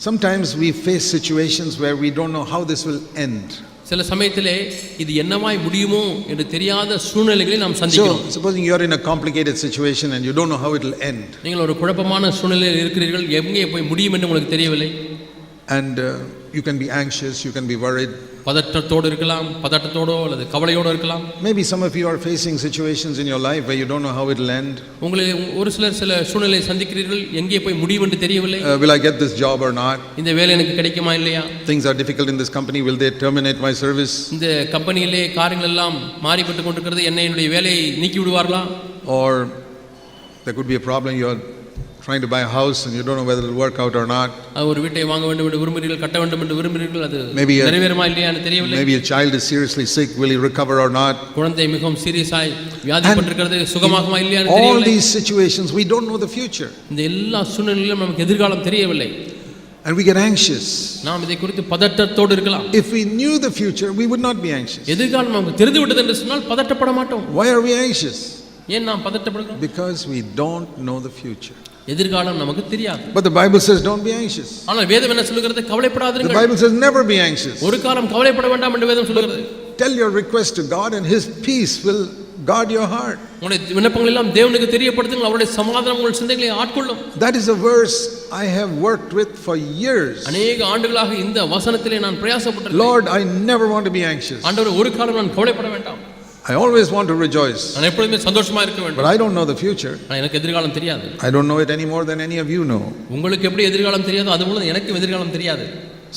Sometimes we face situations where we don't know how this will end. சில சமயத்திலே இது என்னமாய் முடியுமோ என்று தெரியாத சூழ்நிலைகளை நாம் சந்திக்கிறோம். So supposing you are in a complicated situation and you don't know how it will end. நீங்கள் ஒரு குழப்பமான சூழ்நிலையில் இருக்கிறீர்கள், எங்கே போய் முடியும் என்று உங்களுக்கு தெரியவில்லை. And you can be anxious, you can be worried. பதட்டத்தோடு இருக்கலாம், பதட்டத்தோடோ அல்லது கவலையோடு இருக்கலாம். Maybe some of you are facing situations in your life where you don't know how it will end. உங்களில் ஒரு சிலர் சில சூழ்நிலையை சந்திக்கிறீர்கள், எங்கே போய் முடியும் என்று தெரியவில்லை. Will I get this job or not? இந்த வேலை எனக்கு கிடைக்குமா இல்லையா? Things are difficult in this company, will they terminate my service? இந்த கம்பெனியிலே காரியங்கள் எல்லாம் மாறிப்பட்டு கொண்டிருக்கிறது, என்னுடைய வேலையை நீக்கி விடுவார்களா? Or there could be a problem, you are trying to buy a house and you don't know whether it will work out or not. ஒரு வீட்டை வாங்க வேண்டும் என்று விரும்புகிறீர்கள், கட்ட வேண்டும் என்று விரும்புகிறீர்கள், அது நிறைவேறுமா இல்லையா என்று தெரியவில்லை. Maybe a child is seriously sick, will he recover or not? குழந்தை மிகவும் சீரியஸாய் வியாதிப்பட்டிருக்கிறது, சுகமாகுமா இல்லையா என்று தெரியவில்லை. All these situations we don't know the future. இந்த எல்லா சூழ்நிலையிலும் நமக்கு எதிர்காலம் தெரியவில்லை. And we get anxious. நாம் இதை குறித்து பதட்டத்தோடு இருக்கலாம். If we knew the future, we would not be anxious. எதிர்காலம் நமக்கு தெரிந்துவிட்டது என்று சொன்னால் பதட்டப்பட மாட்டோம். Why are we anxious? ஏன் நாம் பதட்டப்படுகிறோம்? Because we don't know the future. எதிர்காலம் நமக்கு தெரியாது. But the Bible says don't be anxious. ஆனால் வேதம் என்ன சொல்கிறது? கவலைப்படாதீர்கள். The Bible says never be anxious. ஒரு காலம் கவலைப்பட வேண்டாம் என்று வேதம் சொல்கிறது. Tell your request to God and his peace will guard your heart. உங்களுடைய விண்ணப்பங்கள் எல்லாம் தேவனுக்கு தெரியப்படுத்துங்கள், அவருடைய சமாதானம் உங்கள் சிந்தைகளை ஆட்கொள்ளும். That is a verse I have worked with for years. அநேக ஆண்டுகளாக இந்த வசனத்திலே நான் பிரயாசப்பட்டிருக்கிறேன். Lord, I never want to be anxious. ஆண்டவரே, ஒரு காலம் நான் கவலைப்பட வேண்டாம். I always want to rejoice. நான் எப்பொழுதுமே சந்தோஷமா இருக்க வேண்டும். But I don't know the future. எனக்கு எதிர்காலம் தெரியாது. I don't know it any more than any of you know. உங்களுக்கு எப்படி எதிர்காலம் தெரியாதோ அதுபோல எனக்கு எதிர்காலம் தெரியாது.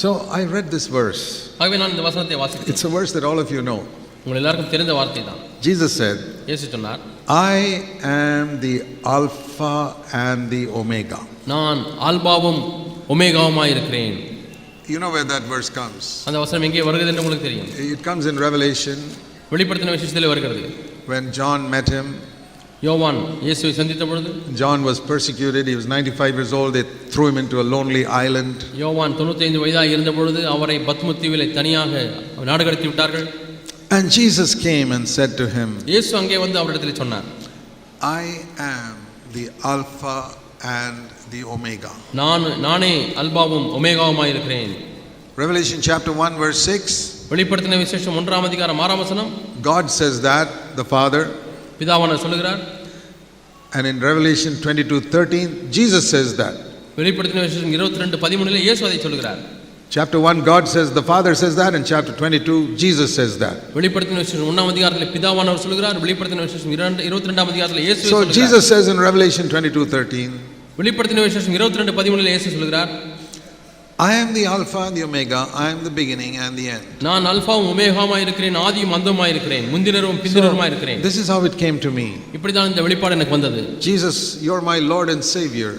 So I read this verse. ஆகவே நான் இந்த வசனத்தை வாசித்தேன். It's a verse that all of you know. உங்களுக்கு எல்லாருக்கும் தெரிந்த வார்த்தை தான். Jesus said, இயேசு சொன்னார், I am the Alpha and the Omega. நான் ஆல்பாவும் ஒமேகாவுமாய் இருக்கிறேன். You know where that verse comes. அந்த வசனம் எங்கே வருகிறது என்று உங்களுக்கு தெரியும். It comes in Revelation. வெளிப்படுத்தின விசேஷத்திலே வருகிறது. When John met him, யோவான் இயேசுவை சந்தித்த பொழுது, John was persecuted, he was 95 years old, they threw him into a lonely island. யோவான் 95 வயதாக இருந்த பொழுது அவரை பத்மு தீவிலே தனியாக நாடு கடத்தி விட்டார்கள். And Jesus came and said to him, இயேசு அங்கே வந்து அவரிடத்தில் சொன்னார், I am the Alpha and the Omega. நானே அல்பாவும் ஒமேகாவுமாய் இருக்கிறேன். Revelation chapter 1 verse 6. வெளிப்படுத்தின விசேஷம் 1ஆம் அதிகாரம் 6ஆம் வசனம். God says that, the Father. பிதாவானவர் சொல்கிறார். And in Revelation 22:13 Jesus says that. வெளிப்படுத்தின விசேஷம் 22:13 இயேசு அதை சொல்கிறார். Chapter 1 God says, the Father says that, and chapter 22 Jesus says that. வெளிப்படுத்தின விசேஷம் 1ஆம் அதிகாரத்தில் பிதாவானவர் சொல்கிறார், வெளிப்படுத்தின விசேஷம் 22ஆம் அதிகாரத்தில் இயேசு சொல்கிறார். So Jesus says in Revelation 22:13, வெளிப்படுத்தின விசேஷம் 22:13 இயேசு சொல்கிறார், I am the Alpha and the Omega, I am the beginning and the end. நான் அல்பாவும் ஒமேகாவுமாய் இருக்கிறேன், ஆதியும் அந்தமுமாய் இருக்கிறேன், முந்தினரும் பிந்தினருமாய் இருக்கிறேன். This is how it came to me. இப்படி தான் இந்த வெளிப்பாடு எனக்கு வந்தது. Jesus, you are my Lord and Savior.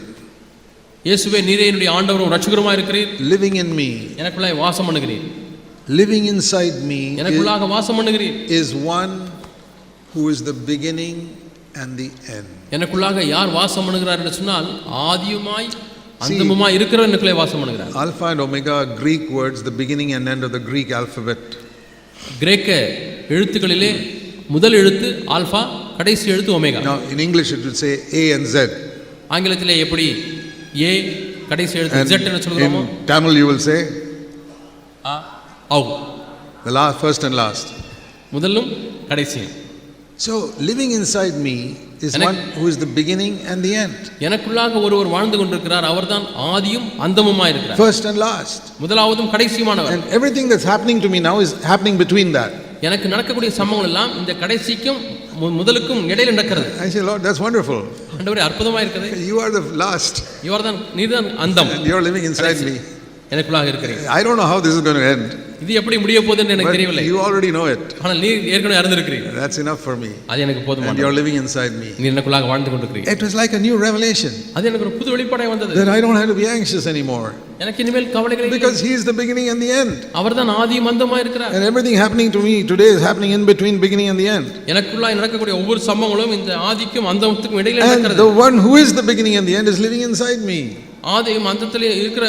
இயேசுவே, நீரே என்னுடைய ஆண்டவரும் இரட்சகருமாய் இருக்கிறீர். Living in me. எனக்குள்ளாக வாசம் பண்ணுகிறீர். Living inside me. எனக்குள்ளாக வாசம் பண்ணுகிறீர். Is one who is the beginning and the end. எனக்குள்ளாக யார் வாசம் பண்ணுகிறார் என்று சொன்னால் ஆதியுமாய் அந்தமுமாய் இருக்கிறவர் எனக்குள்ளே வாசம் பண்ணுகிறார். Alpha and Omega are Greek words, the beginning and end of the Greek alphabet. கிரேக்க எழுத்துக்களிலே முதல் எழுத்து ஆல்பா, கடைசி எழுத்து omega. Now in English it will say A and Z. ஆங்கிலத்திலே எப்படி ஏ கடைசி எழுத்து Z என்று சொல்கிறோமோ, in Tamil you will say ஆ ஔ, the last, first and last. முதலும் கடைசியும். So living inside me is one who is the beginning and the end. எனக்குள்ளாக ஒருவர் வாழ்ந்து கொண்டிருக்கிறார், அவர்தான் ஆதியும் அந்தமுமாய் இருக்கிறார். First and last. முதலாவதும் கடைசியுமானவர். And everything that's happening to me now is happening between that. எனக்கு நடக்கக்கூடிய சம்பவங்கள் எல்லாம் இந்த கடைசிக்கும் முதலுக்கும் இடையில நடக்கிறது. I say, Lord, that's wonderful. ஆண்டவரே, அற்புதமா இருக்குது. You are the last. நீர்தான் அந்தம். And you are living inside me. எனக்குள்ளாக இருக்கிறீர். I don't know how this is going to end. இது எப்படி முடிய போகுதுன்னு எனக்கு தெரியவில்லை. You already know it. ஆனால் நீ ஏற்கனவே அறிந்திருக்கிறீர். That's enough for me. அது எனக்கு போதுமானது. And you are living inside me. நீ எனக்குள்ளாக வாழ்ந்து கொண்டிருக்கிறீர். It was like a new revelation. அது எனக்கு ஒரு புது வெளிப்பாடாய் வந்தது. That I don't have to be anxious anymore. எனக்கு இனிமேல் கவலைகள் இல்லை. Because he is the beginning and the end. அவர்தான் ஆதியும் அந்தமுமாய் இருக்கிறார். And everything happening to me today is happening in between beginning and the end. எனக்குள்ளாக நடக்கக்கூடிய ஒவ்வொரு சம்பவங்களும் இந்த ஆதிக்கும் அந்தத்துக்கும் இடையில நடக்கிறது. And the one who is the beginning and the end is living inside me. ஆதியும் அந்தத்திலே இருக்கிற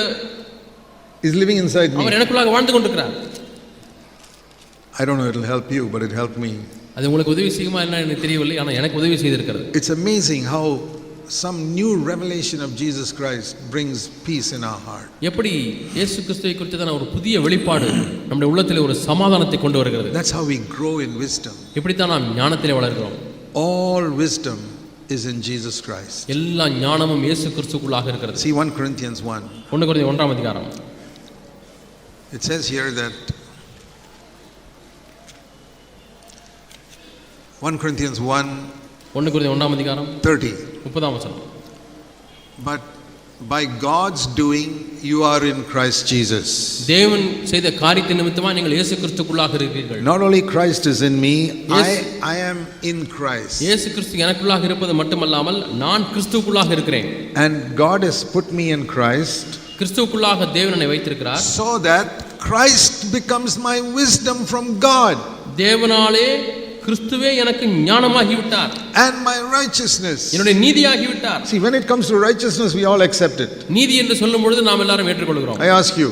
is living inside me. அவர் எனக்குள்ளாக வாழ்ந்து கொண்டிருக்கிறார். I don't know it will help you, but it helped me. அது உங்களுக்கு உதவி செய்யுமா என்ன எனக்கு தெரியவில்லை, ஆனால் எனக்கு உதவி செய்திருக்கிறது. It's amazing how some new revelation of Jesus Christ brings peace in our heart. எப்படி இயேசு கிறிஸ்துவை குறித்ததான ஒரு புதிய வெளிப்பாடு நம்முடைய உள்ளத்திலே ஒரு சமாதானத்தை கொண்டு வருகிறது. That's how we grow in wisdom. இப்படி தான் நாம் ஞானத்திலே வளர்கிறோம். All wisdom is in Jesus Christ. எல்லா ஞானமும் இயேசு கிறிஸ்துவுக்குள்ளாக இருக்கிறது. See 1 Corinthians 1. 1 கொரிந்தியர் 1ஆம் அதிகாரம். It says here that 1 Corinthians 1 1 கொரிந்தியர் 1ஆம் அதிகாரம் 30. 30ஆம் வசனம். But by God's doing you are in Christ Jesus. தேவன் செய்த காரியத்தின் நிமித்தமாக நீங்கள் இயேசு கிறிஸ்துவுக்குள்ளாக இருக்கிறீர்கள். Not only Christ is in me, I am in Christ. இயேசு கிறிஸ்து எனக்குள்ளாக இருப்பது மட்டுமல்லாமல் நான் கிறிஸ்துவுக்குள்ளாக இருக்கிறேன். And God has put me in Christ. கிறிஸ்துவுக்குள்ளாக தேவன் என்னை வைத்திருக்கிறார். So that Christ becomes my wisdom from God. தேவனாலே கிறிஸ்துவே எனக்கு ஞானமாகி விட்டார். And my righteousness. என்னுடைய நீதியாகி விட்டார். See, when it comes to righteousness, we all accept it. நீதி என்று சொல்லும் பொழுது நாம் எல்லாரும் ஏற்றுக்கொள்கிறோம். I ask you,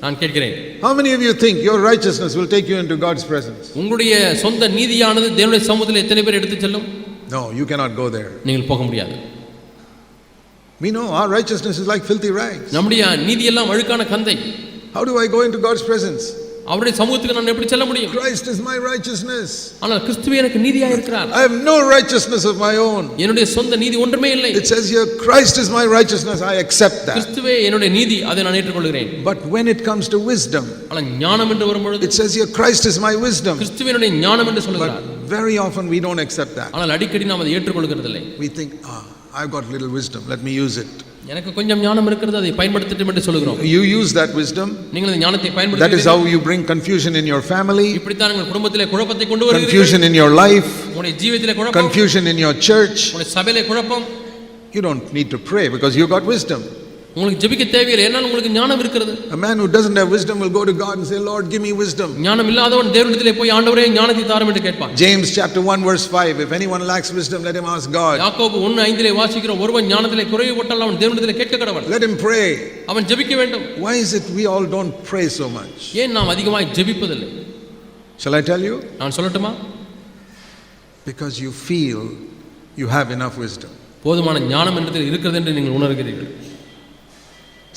நான் கேட்கிறேன், how many of you think your righteousness will take you into God's presence? உங்களுடைய சொந்த நீதியானது தேவனுடைய சமூகத்தில் எத்தனை பேர் எடுத்து செல்லும்? No, you cannot go there. நீங்கள் போக முடியாது. We know our righteousness is like filthy rags. நம்முடைய நீதி எல்லாம் அழுக்கான கந்தை. How do I go into God's presence? அவருடைய சமூகத்துக்கு நான் எப்படி செல்ல முடியும்? Christ is my righteousness. ஆனால் கிறிஸ்துவே எனக்கு நீதியாக இருக்கிறார். I have no righteousness of my own. என்னுடைய சொந்த நீதி ஒன்றுமே இல்லை. It says here, Christ is my righteousness. I accept that. கிறிஸ்துவே என்னுடைய நீதி, அதை நான் ஏற்றுக்கொள்கிறேன். But when it comes to wisdom, ஆனால் ஞானம் என்று வரும்பொழுது it says here, Christ is my wisdom. கிறிஸ்துவே என்னுடைய ஞானம் என்று சொல்கிறார். But very often we don't accept that. ஆனால் அடிக்கடி நாம் அதை ஏற்றுக்கொள்கிறதில்லை. We think, I've got little wisdom. Let me use it. எனக்கு கொஞ்சம் ஞானம் இருக்கிறது, அதை பயன்படுத்தட்டும் என்று சொல்கிறோம். You use that wisdom. நீங்கள் அந்த ஞானத்தை That பயன்படுத்துகிறீர்கள். is how you bring confusion in your family, இப்படி தான் உங்கள் குடும்பத்திலே குழப்பத்தை கொண்டு வருகிறீர்கள். confusion in your life, உங்களுடைய ஜீவிதத்திலே குழப்பம், confusion in your church. உங்களுடைய சபையிலே குழப்பம். You don't need to pray because you got wisdom. உங்களுக்கு ஜெபிக்க தேவையில்லை, ஏன்னா உங்களுக்கு ஞானம் இருக்கிறது. A man who doesn't have wisdom will go to God and say, Lord, give me wisdom. ஞானம் இல்லாதவன் தேவனிடத்திலே போய் ஆண்டவரே ஞானத்தை தாரும் என்று கேட்பான். James chapter 1 verse 5, if anyone lacks wisdom, let him ask God. யாக்கோபு 1:5 வாசிக்கிறோம், ஒருவன் ஞானத்திலே குறைவுபட்டால் அவன் தேவனிடத்திலே கேட்க கடவன். Let him pray. அவன் ஜெபிக்க வேண்டும். Why is it we all don't pray so much? ஏன் நாம் அதிகமாக ஜெபிப்பதில்லை? Shall I tell you? நான் சொல்லட்டுமா? Because you feel you have enough wisdom. போதுமான ஞானம் என்று இருக்கிறது என்று நீங்கள் உணர்கிறீர்கள்.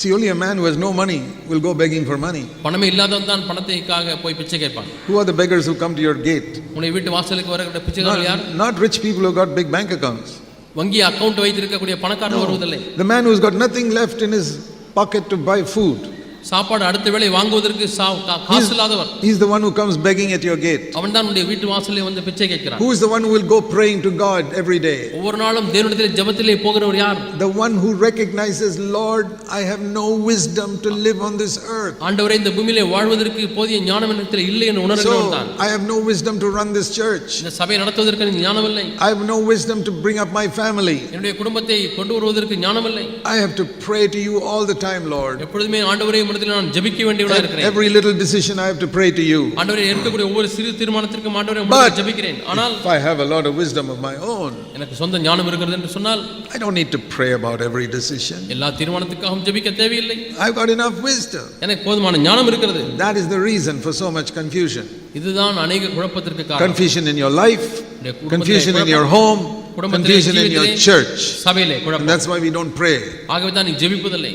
See, only a man who has no money will go begging for money. பணமே இல்லாதவன் தான் பணத்துக்காக போய் பிச்சை கேட்பான். Who are the beggars who come to your gate? உங்களுடைய வீட்டு வாசலுக்கு வருகிற பிச்சைக்காரர்கள் யார்? Not rich people who got big bank accounts. வங்கி அக்கவுண்ட் வைத்திருக்கக்கூடிய பணக்காரர் வருவதில்லை. The man who's got nothing left in his pocket to buy food. சாப்பாடு அடுத்த வேளை வாங்குவதற்கு காசு இல்லாதவர். He is the one who comes begging at your gate. அவன் தான் உங்களுடைய வீட்டு வாசலிலே வந்து பிச்சை கேட்கிறான். Who is the one who will go praying to God every day? ஒவ்வொரு நாளும் தேவனிடத்திலே ஜெபத்திலே போகிறவர் யார்? The one who recognizes, Lord, I have no wisdom to live on this earth. ஆண்டவரே, இந்த பூமியிலே வாழ்வதற்கு போதிய ஞானம் என்னிடத்தில் இல்லை என்று உணர்கிறவன் தான். I have no wisdom to run this church. இந்த சபையை நடத்துவதற்கு எனக்கு ஞானம் இல்லை. I have no wisdom to bring up my family. என்னுடைய குடும்பத்தை கொண்டு வருவதற்கு ஞானம் இல்லை. I have to pray to you all the time, Lord. எப்பொழுதுமே ஆண்டவரே, உம்மிடத்தில் நான் ஜெபிக்க வேண்டியவனாக இருக்கிறேன். Every little decision I have to pray to you. ஆண்டவரே, எடுக்கக்கூடிய ஒவ்வொரு சிறு தீர்மானத்திற்கும் ஆண்டவரே உம்மிடத்தில் ஜெபிக்கிறேன். ஆனால் if I have a lot of wisdom of my own, எனக்கு சொந்த ஞானம் இருக்கிறது என்று சொன்னால் I don't need to pray about every decision. எல்லா தீர்மானத்துக்காகவும் ஜெபிக்க தேவையில்லை. I've got enough wisdom. எனக்கு போதுமான ஞானம் இருக்கிறது. That is the reason for so much confusion. இதுதான் अनेक குழப்பத்திற்கு காரணம். Confusion in your life, confusion in your home, confusion in your church. சபையிலே குழப்பம். And that's why we don't pray. ஆகவே தான் நீ ஜெபிப்பதில்லை.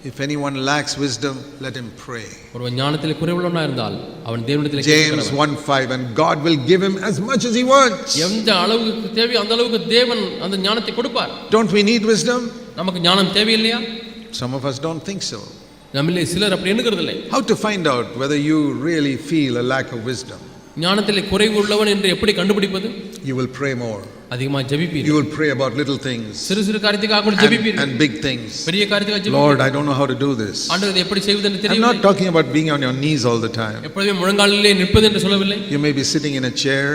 If anyone lacks wisdom, let him pray. ஒருவன் ஞானத்திலே குறைவுள்ளவனாக இருந்தால் அவன் தேவனிடத்திலே James 1:5, and God will give him as much as he wants. எந்த அளவுக்கு தேவையோ அந்த அளவுக்கு தேவன் அந்த ஞானத்தை கொடுப்பார். Don't we need wisdom? நமக்கு ஞானம் தேவையில்லையா? Some of us don't think so. நம்மிலே சிலர் அப்படி எண்ணுகிறதில்லை. How to find out whether you really feel a lack of wisdom? ஞானத்திலே குறைவு உள்ளவன் என்று எப்படி கண்டுபிடிப்பது? You will pray more. அதிகமாக ஜெபிப்பீர்கள். You will pray about little things. சிறு சிறு காரியத்துக்காக கூட ஜெபிப்பீர்கள். And big things. பெரிய காரியத்துக்காக ஜெபிப்பீர்கள். Lord, I don't know how to do this. ஆண்டவரே, எப்படி செய்வது என்று I'm தெரியவில்லை. not talking about being on your knees all the time. எப்பொழுதுமே முழங்காலிலே நிற்பது என்று சொல்லவில்லை. You may be sitting in a chair.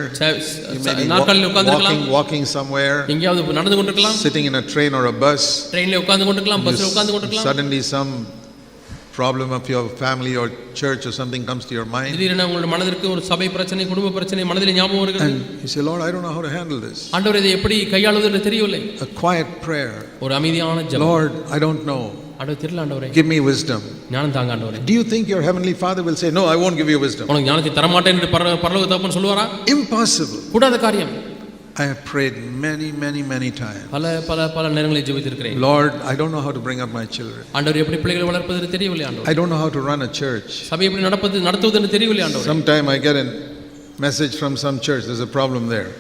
You may be நாற்காலில் உட்கார்ந்திருக்கலாம். walking somewhere. எங்கேயாவது நடந்து கொண்டிருக்கலாம். Sitting in a train or a bus. ட்ரெயினில் உட்கார்ந்து கொண்டிருக்கலாம், பஸ்ஸில் உட்கார்ந்து கொண்டிருக்கலாம். Suddenly some problem of your family or church or something comes to your mind. திடீரென உங்களுடைய மனதிற்கு ஒரு சபை பிரச்சனை, குடும்ப பிரச்சனை மனதில் ஞாபகம் வருகிறது. And you say, Lord, I don't know how to handle this. ஆண்டவரே, இதை எப்படி கையாளுவது என்று தெரியவில்லை. A quiet prayer. ஒரு அமைதியான ஜெபம். Lord, I don't know. ஆண்டவரே, தெரியல ஆண்டவரே. Give me wisdom. ஞானம் தாங்க ஆண்டவரே. Do you think your heavenly Father will say, no, I won't give you wisdom? உனக்கு ஞானத்தை தர மாட்டேன் என்று பரலோக தகப்பன் சொல்வாரா? Impossible. கூடாத காரியம். I have prayed many times. பல நேரங்களில் ஜெபித்திருக்கிறேன். Lord, I don't know how to bring up my children. ஆண்டவரே எப்படி பிள்ளைகளை வளர்ப்பது தெரியவில்லை ஆண்டவரே. I don't know how to run a church. சபை எப்படி நடத்துவதுன்னு தெரியவில்லை ஆண்டவரே. Sometime I get a message from some church, there's a problem there.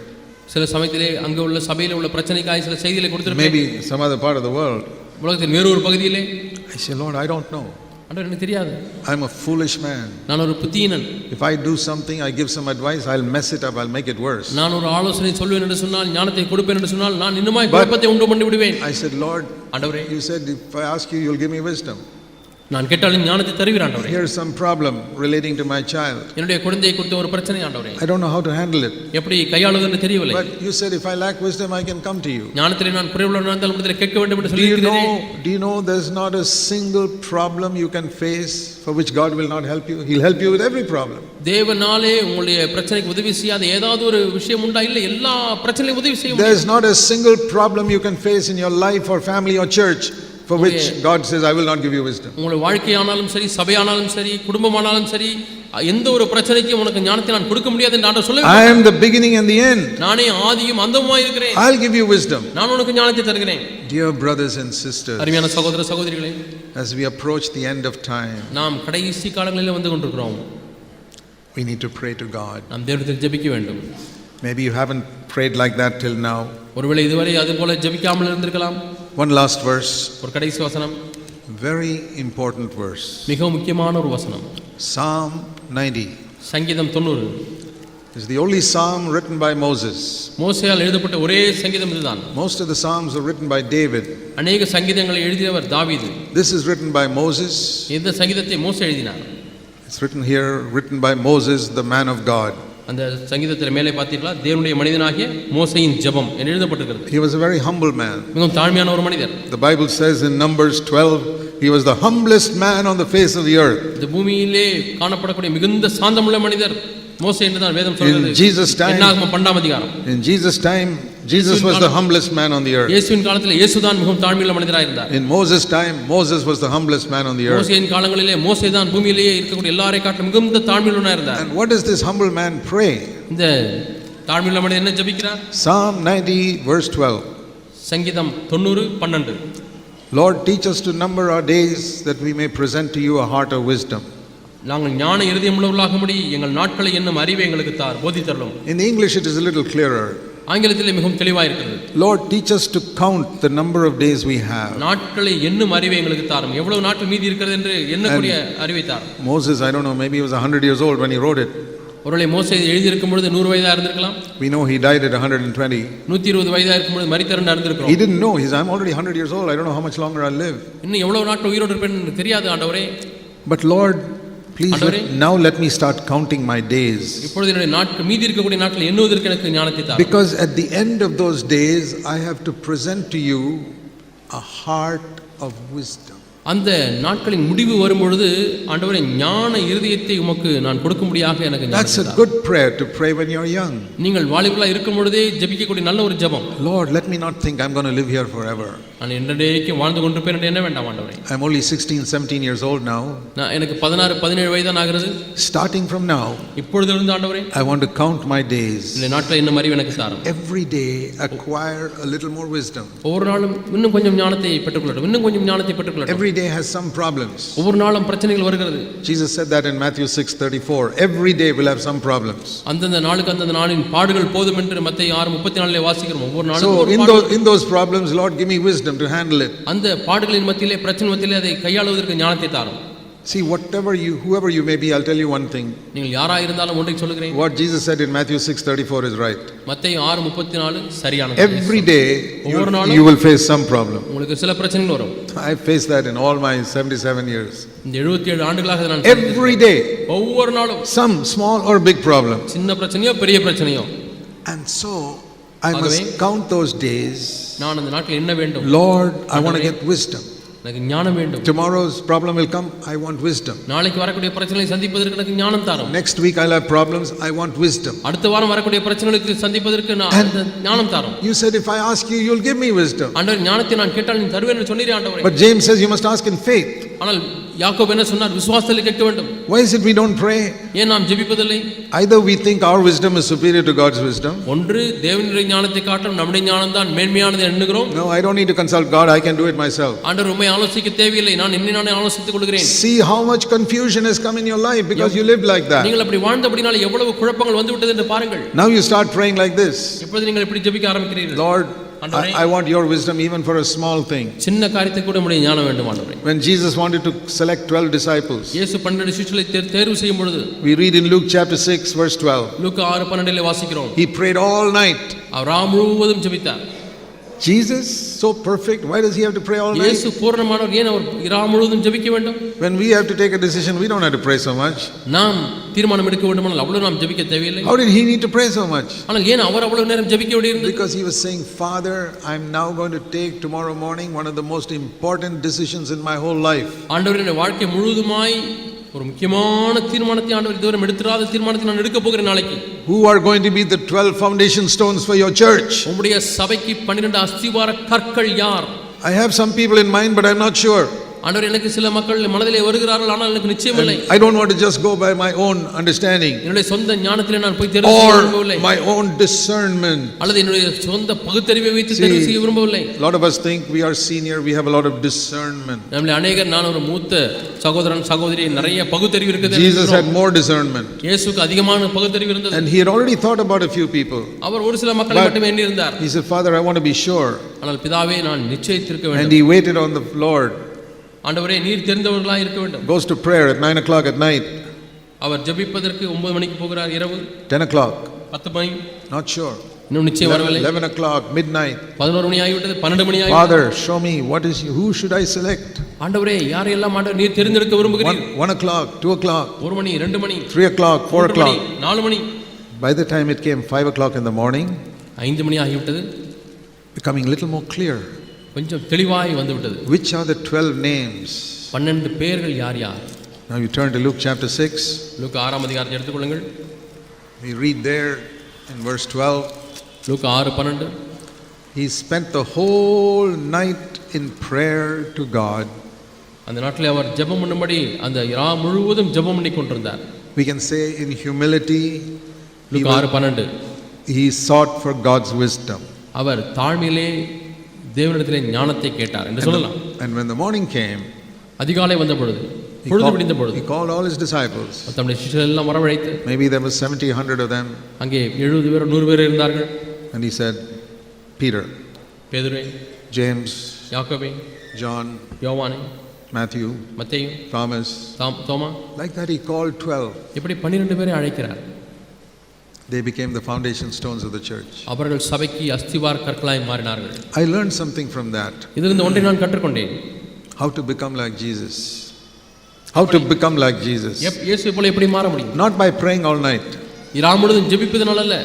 சில சமயத்திலே அங்கே உள்ள சபையில் உள்ள பிரச்சனைக்காக சில செய்திகளை கொடுத்திருப்பேன். Maybe some other part of the world. உலகத்தின் வேறு ஒரு பகுதியிலே. I say, Lord, I don't know. ஆண்டவரே எனக்கு தெரியாது. I'm a foolish man. நான் ஒரு புத்தியீனன். If I do something, I give some advice, I'll mess it up, I'll make it worse. நான் ஒரு ஆலோசனை சொல்வேன் என்று சொன்னால், ஞானத்தை கொடுப்பேன் என்று சொன்னால், நான் இன்னுமாய் குழப்பத்தை உண்டு பண்ணி விடுவேன். I said, Lord, ஆண்டவரே, you said if I ask you, you'll give me wisdom. நான் கேட்டாலும் ஞானத்தை தருவீர் ஆண்டவரே. Here's some problem relating to my child. என்னுடைய குழந்தையை குறித்த ஒரு பிரச்சனை ஆண்டவரே. I don't know how to handle it. எப்படி கையாளுவதுன்னு தெரியவில்லை. But you said if I lack wisdom, I can come to you. ஞானத்திலே நான் குறைவுள்ளவனாக இருந்தால் உம்மிடத்தில் கேட்க வேண்டும் என்று சொல்லியிருக்கிறீரே. Do you know there's not a single problem you can face for which God will not help you? He'll help you with every problem. தேவனாலே உங்களுடைய பிரச்சனைக்கு உதவி செய்யாத ஏதாவது ஒரு விஷயம் உண்டா? இல்லை, எல்லா பிரச்சனையும் உதவி செய்யும். There's not a single problem you can face in your life or family or church for which God says, I will not give you wisdom. உங்களுடைய வாழ்க்கையானாலும் சரி, சபையானாலும் சரி, குடும்பமானாலும் சரி, எந்த ஒரு பிரச்சனைக்கும் உனக்கு ஞானத்தை நான் கொடுக்க முடியாது என்று ஆண்டவர் சொல்லவில்லை. I am the beginning and the end. நானே ஆதியும் அந்தமுமாய் இருக்கிறேன். I'll give you wisdom. நான் உனக்கு ஞானத்தை தருகிறேன். Dear brothers and sisters, அருமையான சகோதர சகோதரிகளே, as we approach the end of time, நாம் கடைசி காலங்களில் வந்து கொண்டிருக்கிறோம். we need to pray to God. நாம் தேவனிடத்தில் ஜெபிக்க வேண்டும். Maybe you haven't prayed like that till now. ஒருவேளை இதுவரை அதுபோல ஜெபிக்காமல் இருந்திருக்கலாம். One last verse. ஒரு கடைசி வசனம். Very important verse. மிகவும் முக்கியமான ஒரு வசனம். Psalm 90. சங்கீதம் 90. It's the only psalm written by Moses. மோசேயால் எழுதப்பட்ட ஒரே சங்கீதம் இதுதான். Most of the psalms are written by David. அநேக சங்கீதங்களை எழுதியவர் தாவீது. This is written by Moses. இந்த சங்கீதத்தை மோசே எழுதினார். It's written here, written by Moses, the man of God. அந்த சங்கீதத்தில் மேலே பார்த்தீர்களா, தேவனுடைய மனிதனாகிய மோசேயின் ஜெபம் என்று எழுதப்பட்டிருக்கிறது. He was a very humble man. மிகவும் தாழ்மையான ஒரு மனிதர். The Bible says in Numbers 12, he was the humblest man on the face of the earth. இந்த பூமியிலே காணப்படக்கூடிய மிகுந்த சாந்தமுள்ள மனிதர் மோசே என்று தான் வேதம் சொல்கிறது. In Jesus' time, என்னாகமம் 12ஆம் அதிகாரம். in Jesus' time, Jesus was the humblest man on the earth. இயேசுவின் காலத்தில் இயேசு தான் மிகவும் தாழ்மையுள்ள மனிதராக இருந்தார். In Moses' time, Moses was the humblest man on the earth. மோசேயின் காலங்களிலே மோசே தான் பூமியிலேயே இருக்கக்கூடிய எல்லாரை காட்டிலும் மிகுந்த தாழ்மையுள்ளவனாக இருந்தார். And what does this humble man pray? இந்த தாழ்மையுள்ள மனிதர் என்ன ஜெபிக்கிறார்? Psalm 90 verse 12. சங்கீதம் 90:12. Lord, teach us to number our days that we may present to you a heart of wisdom. நாங்கள் ஞான இருதயமுள்ளவர்களாகும்படி எங்கள் நாட்களை என்னும் அறிவை எங்களுக்கு தார், போதித்தருளும். In the English it is a little clearer. ஆங்கிலத்திலே மிகவும் தெளிவாக இருக்கிறது. Lord, teach us to count the number of days we have. நாட்களை எண்ணும் அறிவை எங்களுக்கு தாரும். எவ்வளவு நாட்கள் மீதி இருக்கிறது என்று எண்ணக்கூடிய அறிவை தாரும். Moses, I don't know, maybe he was 100 years old when he wrote it. ஒருவேளை மோசே எழுதி இருக்கும் பொழுது 100 வயதா இருந்திருக்கலாம். We know he died at 120. 120 வயதா இருக்கும் பொழுது மரித்தார் அறிந்திருக்கிறோம். He didn't know. I'm already 100 years old. I don't know how much longer I'll live. இன்னும் எவ்வளவு நாட்கள் உயிரோடு இருப்பேன் தெரியாது ஆண்டவரே. But Lord, please now let me start counting my days. இப்பொழுது என்னுடைய நாட்கள் மீதி இருக்கக்கூடிய நாட்கள் எண்ணுவதற்கு எனக்கு ஞானத்தை தாரும். Because at the end of those days I have to present to you a heart of wisdom. அந்த நாட்களின் முடிவு வரும் பொழுது ஆண்டவரே ஞான இருதயத்தை உமக்கு நான் கொடுக்கும்படியாக எனக்கு ஞானத்தை தாரும். That's a good prayer to pray when you're young. நீங்கள் வாலிபர்களாக இருக்கும் பொழுதே ஜெபிக்கக்கூடிய நல்ல ஒரு ஜெபம். Lord, let me not think I'm going to live here forever. நான் என்றைக்கும் வாழ்ந்து கொண்டிருப்பேன் என்று என்ன வேண்டாம் ஆண்டவரே. I'm only 16, 17 years old now. நான் எனக்கு 16, 17 வயது தான் ஆகிறது. Starting from now, இப்பொழுதிலிருந்து ஆண்டவரே, I want to count my days. இந்த நாட்களை இன்னும் அறிவு எனக்கு தாரும். Every day acquire a little more wisdom. ஒவ்வொரு நாளும் இன்னும் கொஞ்சம் ஞானத்தை பெற்றுக்கொள்ளட்டும், இன்னும் கொஞ்சம் ஞானத்தை பெற்றுக்கொள்ளட்டும். Every day has some problems. ஒவ்வொரு நாளும் பிரச்சனைகள் வருகிறது. Jesus said that in Matthew 6:34. Every day will have some problems. அந்தந்த நாளுக்கு அந்தந்த நாளின் பாடுகள் போதும் என்று மத்தேயு 6:34 வாசிக்கிறோம். ஒவ்வொரு நாளும் So in those problems, Lord, give me wisdom to handle it. அந்த பாடுகளின் மத்தியிலே, பிரச்சனை மத்தியிலே அதை கையாளுவதற்கு ஞானத்தை தாரும். See, whoever you may be, I'll tell you one thing. நீங்கள் யாராக இருந்தாலும் ஒன்றை சொல்லுகிறேன். What Jesus said in Matthew 6:34 is right. மத்தேயு 6:34 சரியானது. Every day you will face some problem. உங்களுக்கு சில பிரச்சனைகள் வரும். I faced that in all my 77 years. இந்த 77 ஆண்டுகளாக நான் Every day, ஒவ்வொரு நாளும் some small or big problem. சின்ன பிரச்சனையோ பெரிய பிரச்சனையோ. And so I must count those days. நான் அந்த நாட்கள் என்ன வேண்டும்? Lord, I want to get wisdom. எனக்கு ஞானம் வேண்டும். Tomorrow's problem will come, I want wisdom. நாளைக்கு வரக்கூடிய பிரச்சனைகளை சந்திப்பதற்கு எனக்கு ஞானம் தாரும். Next week I'll have problems, I want wisdom. அடுத்த வாரம் வரக்கூடிய பிரச்சனைகளுக்கு சந்திப்பதற்கு நான் ஞானம் தாரும். You said if I ask you, you'll give me wisdom. ஆண்டவரே, ஞானத்தை நான் கேட்டால் நீ தருவேன் என்று சொன்னீரே ஆண்டவரே. But James says you must ask in faith. ஆனால் யாக்கோபு என்ன சொன்னார்? விசுவாசத்தில் கேட்க வேண்டும். Why is it we don't pray? ஏன் நாம் ஜெபிப்பதில்லை? Either we think our wisdom is superior to God's wisdom. ஒன்று தேவனுடைய ஞானத்தை காட்டும் நம்முடைய ஞானம் தான் மேன்மையானது எண்ணுகிறோம். No, I don't need to consult God, I can do it myself. ஆண்டவர் உம்மை ஆலோசிக்க தேவையில்லை, நான் என்னை நானே ஆலோசித்துக் கொள்கிறேன். See how much confusion has come in your life because you lived like that. நீங்கள் அப்படி வாழ்ந்தபடினால எவ்வளவு குழப்பங்கள் வந்து விட்டது என்று பாருங்கள். Now you start praying like this. இப்பொழுது நீங்கள் இப்படி ஜெபிக்க ஆரம்பிக்கிறீர்கள். Lord, I want your wisdom even for a small thing. சின்ன காரியத்தை கூட உம்முடைய ஞானம் வேண்டும் ஆண்டவரே. When Jesus wanted to select 12 disciples, இயேசு 12 சீஷர்களை தேர்வு செய்யும் பொழுது we read in Luke chapter 6 verse 12. லூக்கா 6:12 வாசிக்கிறோம். He prayed all night. அவர் ராம் முழுவதும் ஜெபித்தார். Jesus, so perfect, why does he have to pray all night? இயேசு பூரணமானவர், ஏன் அவர் ராம் முழுவதும் ஜெபிக்க வேண்டும்? When we have to take a decision, we don't have to pray so much. நாம் தீர்மானம் எடுக்க வேண்டுமானால் அவ்வளவு நாம் ஜெபிக்க தேவையில்லை. How did he need to pray so much? ஆனால் ஏன் அவர் அவ்வளவு நேரம் ஜெபிக்க வேண்டியிருந்தது? Because he was saying, Father, I'm now going to take tomorrow morning one of the most important decisions in my whole life. ஆண்டவரே, என்னுடைய வாழ்க்கை முழுவதுமாய் ஒரு முக்கியமான தீர்மானத்தை ஆண்டவர் இதுவரை எடுத்துறாத தீர்மானத்தை நான் எடுக்க போகிறேன் நாளைக்கு. Who are going to be the 12 foundation stones for your church? உம்முடைய சபைக்கு 12 அஸ்திவார கற்கள் யார்? I have some people in mind, but I'm not sure. ஆண்டவர், எனக்கு சில மக்கள் மனதிலே வருகிறார்கள், ஆனால் எனக்கு நிச்சயம் இல்லை. I don't want to just go by my own understanding என்னுடைய சொந்த ஞானத்திலே நான் போய் தெரிந்து கொள்ள விரும்பவில்லை. or my own discernment. அல்லது என்னுடைய சொந்த பகுத்தறிவை வைத்து தெரிவு செய்ய விரும்பவில்லை. A lot of us think we are senior, we have a lot of discernment. நம்மள அநேகர் நான் ஒரு மூத்த சகோதரன் சகோதரி, நிறைய பகுத்தறிவு இருக்குது. Jesus had more discernment. இயேசுக்கு அதிகமான பகுத்தறிவு இருந்தது. And he had already thought about a few people. அவர் ஒரு சில மக்களை மட்டுமே எண்ணி இருந்தார். He said, Father, I want to be sure. ஆனால் பிதாவே, நான் நிச்சயித்திருக்க வேண்டும். And he waited on the Lord. ஆண்டவரே, நீர் தெரிந்தவர்களாய் இருக்க வேண்டும். Goes to prayer at 9 o'clock at night. அவர் ஜெபிப்பதற்கு 9 மணிக்கு போகிறார், இரவு 10 o'clock. 10 money, Not sure. இன்னும் நிச்சயம் வரவில்லை. 11 o'clock, midnight. 11 மணி ஆகிவிட்டது, 12 மணி ஆகிவிட்டது. Father, show me who should I select? ஆண்டவரே, யாரையெல்லாம் ஆண்டவர் நீர் தெரிந்தெடுக்க விரும்புகிறீர்? 1 o'clock, 2 o'clock, 1 money, 2 money, 3 o'clock, 4 o'clock. 4 money. By the time it came 5 o'clock in the morning, 5 மணி ஆகிவிட்டது, becoming a little more clear. கொஞ்சம் தெளிவாய் வந்து விட்டது. Which are the 12 names? 12 பேர்கள் யார் யார்? Now you turn to Luke chapter 6. லூக்கா 6 அதிகாரத்தை எடுத்துக்கொள்ளுங்கள். We read there in verse 12. Luca 6:12. He spent the whole night in prayer to God. அந்த நாட்டில் அவர் ஜெபம் பண்ணும்படி அந்த இரவு முழுவதும் ஜெபம் பண்ணி கொண்டிருந்தார். We can say in humility, Luca 6:12. he sought for God's wisdom. அவர் தாழ்மையிலே தேவனிடத்திலே ஞானத்தை கேட்டார் என்று சொல்லலாம். And when the morning came, அதிகாலை வந்த பொழுது, பொழுது விடிந்த பொழுது, he called all his disciples. தம்முடைய சீஷர்கள் எல்லாம் வரவழைத்து, Maybe there was 70, 100 of them. அங்கே 70 பேர் 100 பேர் இருந்தார்கள். And he said, Peter, பேதுரு, James, யாக்கோபு, John, யோவானே, Matthew, மத்தேயு, Thomas. Thoma, Like that he called 12. இப்படி 12 பேரை அழைக்கிறார். They became the foundation stones of the church. அவர்கள் சபைக்கு அஸ்திவார கற்களாய் மாறினார்கள். I learned something from that. இதிலிருந்து ஒன்றை நான் கற்றுக்கொண்டேன். How to become like Jesus. How to become like Jesus. இயேசுவை போல எப்படி மாற முடியும்? Not by praying all night. இரவு முழுவதும் ஜெபிப்பதனால அல்ல.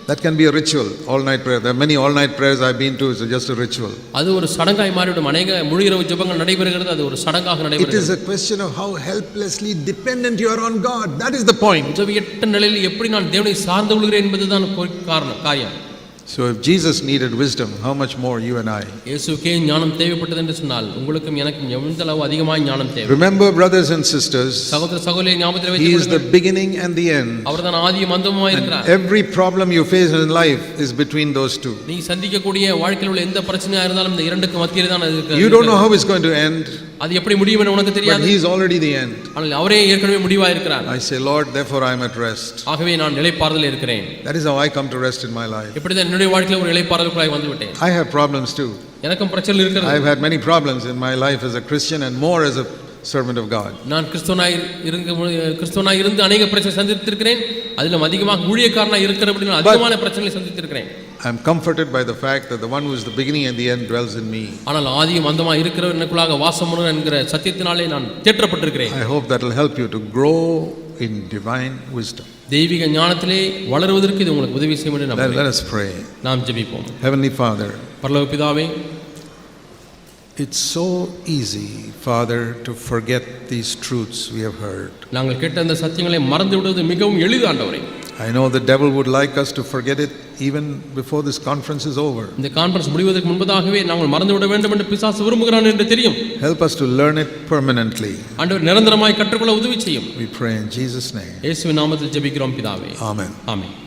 That can be a ritual, all night prayer. There are many all night prayers I've been to, it's just a ritual. அது ஒரு சடங்காய் மாறிவிடும். அநேக முழு இரவு ஜெபங்கள் நடைபெறுகிறது, அது ஒரு சடங்காக It நடைபெறுகிறது. is a question of how helplessly dependent you are on God. That is the point. ஜெபியற்ற நிலையில் எப்படி நான் தேவனை சார்ந்து கொள்கிறேன் என்பதுதான் காரியம். So if Jesus needed wisdom, how much more you and I? இயேசுவுக்கே ஞானம் தேவைப்பட்டது என்று சொன்னால் உங்களுக்கும் எனக்கும் எந்த அளவு அதிகமாக ஞானம் தேவை. Remember, brothers and sisters, சகோதர சகோதரியை ஞாபகத்தில் He is the வைத்துக் beginning and the end. அவர்தான் ஆதியும் அந்தமுமாய் And இருக்கிறார். every problem you face in life is between those two. நீ சந்திக்கக்கூடிய வாழ்க்கையில் உள்ள எந்த பிரச்சனையா இருந்தாலும் இந்த இரண்டுக்கு மத்தியிலே தான் அது You don't know how it's going to end, அது எப்படி முடியும் என்று உனக்கு but தெரியாது. He is already the end. ஆனால் அவரே ஏற்கனவே முடிவாக இருக்கிறார். I say, Lord, therefore I am at rest. ஆகவே நான் நிலைப்பாறுதலில் இருக்கிறேன். That is how I come to rest in my life. இப்படி தான் என்னுடைய வாழ்க்கையில் ஒரு நிலைப்பாறுதலுக்குள்ளாய் வந்து விட்டேன். I have problems too. எனக்கும் பிரச்சனை இருக்கிறது. I have had many problems in my life as a Christian and more as a servant of God. நான் கிறிஸ்தவனாய் இருந்து அநேக பிரச்சனை சந்தித்திருக்கிறேன். அதிலும் அதிகமாக ஊழியக்காரனாய் இருக்கிறபடி நான் அதிகமான பிரச்சனைகளை சந்தித்திருக்கிறேன். I am comforted by the fact that the one who is the beginning and the end dwells in me. ஆனால் ஆதியும் அந்தமாய் இருக்கிறவர் எனக்குள்ளாக வாசம் பண்ணுகிறார் என்கிற சத்தியத்தினாலே நான் தேற்றப்பட்டிருக்கிறேன். I hope that will help you to grow in divine wisdom. தெய்வீக ஞானத்திலே வளருவதற்கு இது உங்களுக்கு உதவி செய்யும் என்று நம்புகிறேன். Let us pray. நாம் ஜெபிப்போம். Heavenly Father, பரலோக பிதாவே, it's so easy, Father, to forget these truths we have heard. நாங்கள் கேட்ட அந்த சத்தியங்களை மறந்து விடுவது மிகவும் எளிது ஆண்டவரே. I know the devil would like us to forget it. even before this conference is over. இந்த கான்ஃபரன்ஸ் முடிவதற்கு முன்பதாகவே நாங்கள் மறந்துவிட வேண்டும் என்று பிசாசு விரும்புகிறான் என்று தெரியும். Help us to learn it permanently. ஆண்டவர் நிரந்தரமாய் கற்றுக்கொள்ள உதவி செய்யும். We pray in Jesus' name. இயேசுவின் நாமத்தில் ஜெபிக்கிறோம் பிதாவே. Amen. ஆமென்.